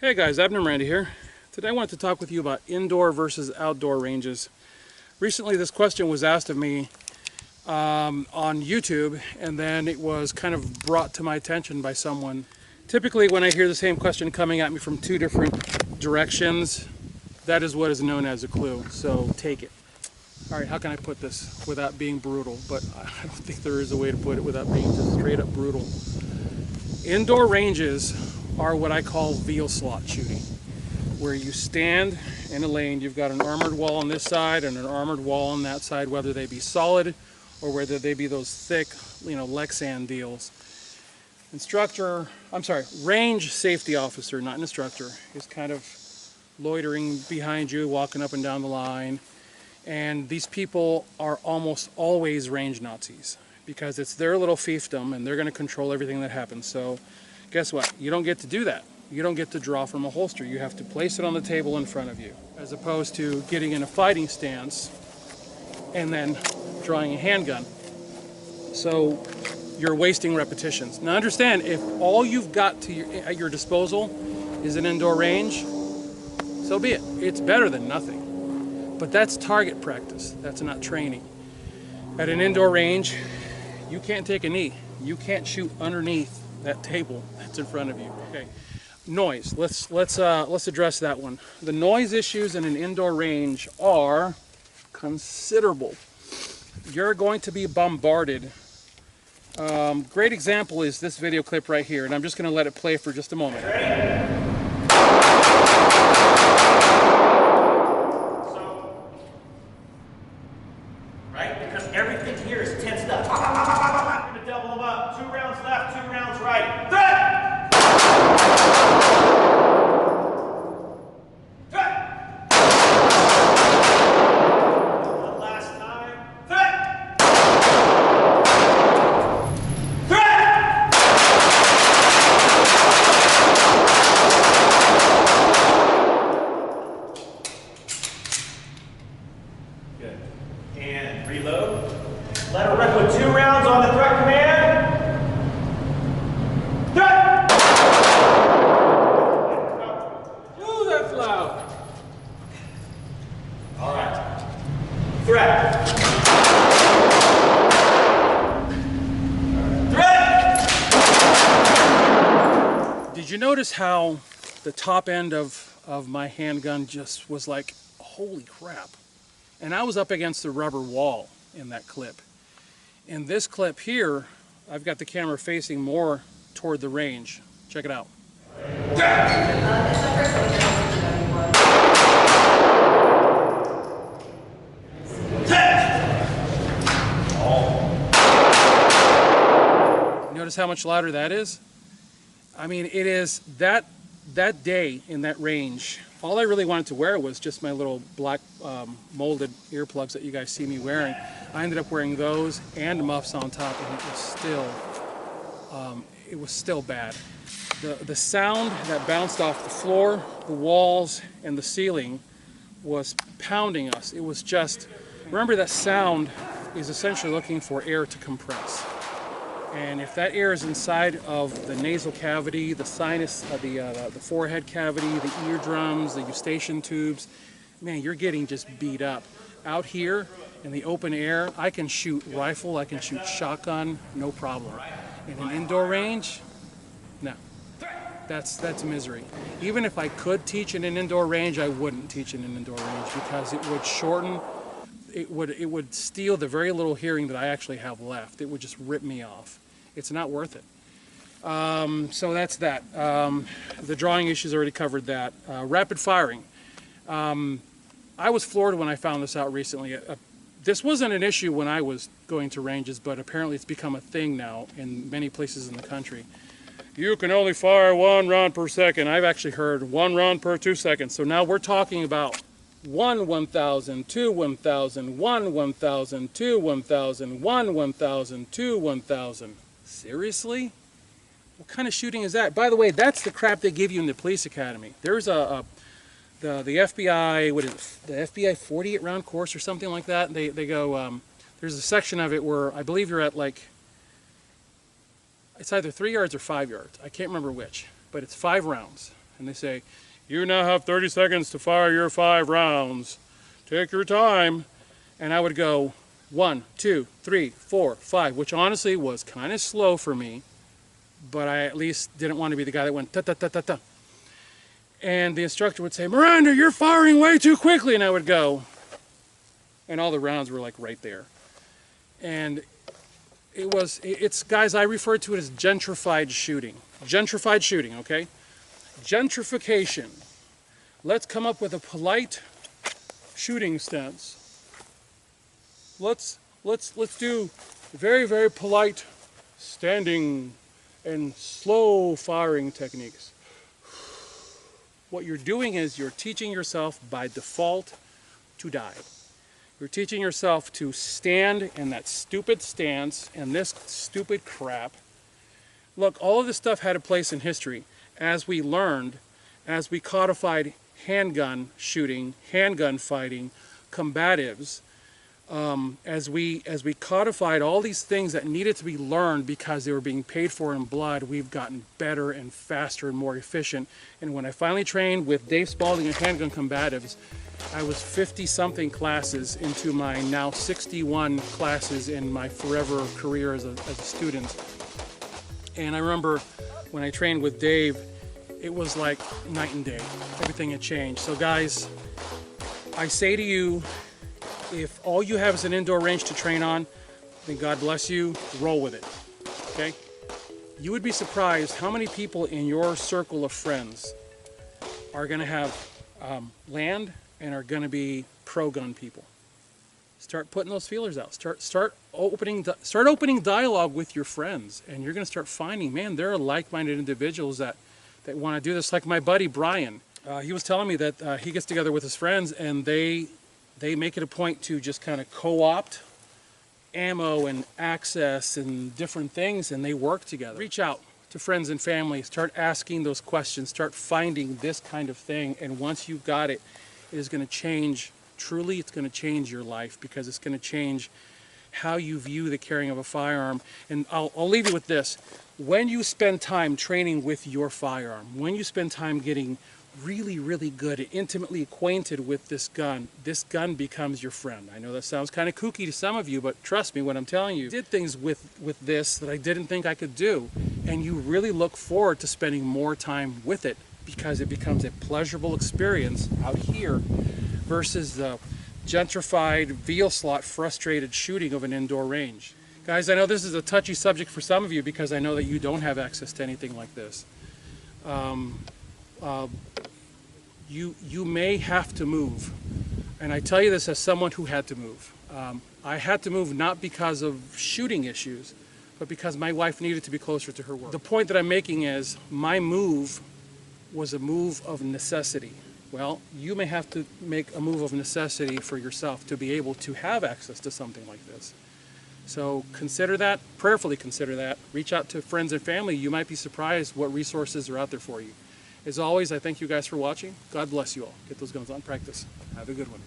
Hey guys, Abner Randy here. Today I want to talk with you about indoor versus outdoor ranges. Recently this question was asked of me on YouTube, and then it was kind of brought to my attention by someone. Typically when I hear the same question coming at me from two different directions, that is what is known as a clue, so take it. Alright, how can I put this without being brutal? But I don't think there is a way to put it without being just straight up brutal. Indoor ranges are what I call veal slot shooting, where you stand in a lane. You've got an armored wall on this side and an armored wall on that side, whether they be solid or whether they be those thick, Lexan deals. Range safety officer, not an instructor, is kind of loitering behind you, walking up and down the line. And these people are almost always range Nazis, because it's their little fiefdom and they're going to control everything that happens. So guess what? You don't get to do that. You don't get to draw from a holster. You have to place it on the table in front of you, as opposed to getting in a fighting stance and then drawing a handgun. So you're wasting repetitions. Now understand, if all you've got at your disposal is an indoor range, so be it. It's better than nothing. But that's target practice. That's not training. At an indoor range, you can't take a knee. You can't shoot underneath that table that's in front of you. Okay, noise. Let's address that one. The noise issues in an indoor range are considerable. You're going to be bombarded. Great example is this video clip right here, and I'm just going to let it play for just a moment. Ready? Because everything here is tensed up. I'm going to double them up. 2 rounds left, 2 rounds right. Threat! Threat! One last time. Threat! Threat! Good. And reload. Let her rip with 2 rounds on the threat command. Threat! Ooh, that's loud. All right. Threat. Threat! Did you notice how the top end of my handgun just was like, holy crap? And I was up against the rubber wall in that clip. In this clip here, I've got the camera facing more toward the range. Check it out. Notice how much louder that is? I mean, it is that day in that range. All I really wanted to wear was just my little black molded earplugs that you guys see me wearing. I ended up wearing those and muffs on top, and it was still bad. The sound that bounced off the floor, the walls, and the ceiling was pounding us. It was just, remember that sound is essentially looking for air to compress. And if that air is inside of the nasal cavity, the sinus, the forehead cavity, the eardrums, the eustachian tubes, man, you're getting just beat up. Out here in the open air, I can shoot rifle, I can shoot shotgun, no problem. In an indoor range, no. That's misery. Even if I could teach in an indoor range, I wouldn't teach in an indoor range, because it would shorten, it would steal the very little hearing that I actually have left. It would just rip me off. It's not worth it. So that's that. The drawing issues already covered that. Rapid firing. I was floored when I found this out recently. This wasn't an issue when I was going to ranges, but apparently it's become a thing now in many places in the country. You can only fire 1 round per second. I've actually heard 1 round per 2 seconds. So now we're talking about 1 1,000, 2 1,000, 1 1,000, 2 1,000, 1 1,000, 2 1,000. Seriously? What kind of shooting is that? By the way, that's the crap they give you in the police academy. There's the FBI, what is it, the FBI 48 round course or something like that. They go, there's a section of it where I believe you're at like, it's either 3 yards or 5 yards. I can't remember which, but it's 5 rounds. and they say, you now have 30 seconds to fire your 5 rounds. Take your time. And I would go 1, 2, 3, 4, 5, which honestly was kind of slow for me, but I at least didn't want to be the guy that went ta-ta-ta-ta-ta. And the instructor would say, Miranda, you're firing way too quickly. And I would go, and all the rounds were like right there. And it's guys, I refer to it as gentrified shooting. Gentrified shooting, okay? Gentrification. Let's come up with a polite shooting stance. Let's do very, very polite standing and slow firing techniques. What you're doing is you're teaching yourself by default to die. You're teaching yourself to stand in that stupid stance and this stupid crap. Look, all of this stuff had a place in history. As we learned, as we codified handgun shooting, handgun fighting, combatives, as we codified all these things that needed to be learned because they were being paid for in blood, we've gotten better and faster and more efficient. And when I finally trained with Dave Spalding and handgun combatives, I was 50-something classes into my now 61 classes in my forever career as a student. And I remember when I trained with Dave, it was like night and day. Everything had changed. So guys, I say to you, if all you have is an indoor range to train on, then God bless you, roll with it, okay? You would be surprised how many people in your circle of friends are gonna have land and are gonna be pro-gun people. Start putting those feelers out. Start opening dialogue with your friends, and you're gonna start finding, man, there are like-minded individuals that wanna do this, like my buddy Brian. He was telling me that he gets together with his friends and they make it a point to just kind of co-opt ammo and access and different things, and they work together. Reach out to friends and family, start asking those questions, start finding this kind of thing, and once you've got it, it is going to change, truly it's going to change your life, because it's going to change how you view the carrying of a firearm. And I'll leave you with this. When you spend time training with your firearm, when you spend time getting really, really good and intimately acquainted with this gun becomes your friend. I know that sounds kind of kooky to some of you, but trust me when I'm telling you, I did things with this that I didn't think I could do, and you really look forward to spending more time with it because it becomes a pleasurable experience out here versus the gentrified, veal slot, frustrated shooting of an indoor range. Guys, I know this is a touchy subject for some of you because I know that you don't have access to anything like this. You may have to move, and I tell you this as someone who had to move. I had to move not because of shooting issues, but because my wife needed to be closer to her work. The point that I'm making is my move was a move of necessity. Well, you may have to make a move of necessity for yourself to be able to have access to something like this. So consider that, prayerfully consider that. Reach out to friends and family. You might be surprised what resources are out there for you. As always, I thank you guys for watching. God bless you all. Get those guns on practice. Have a good one.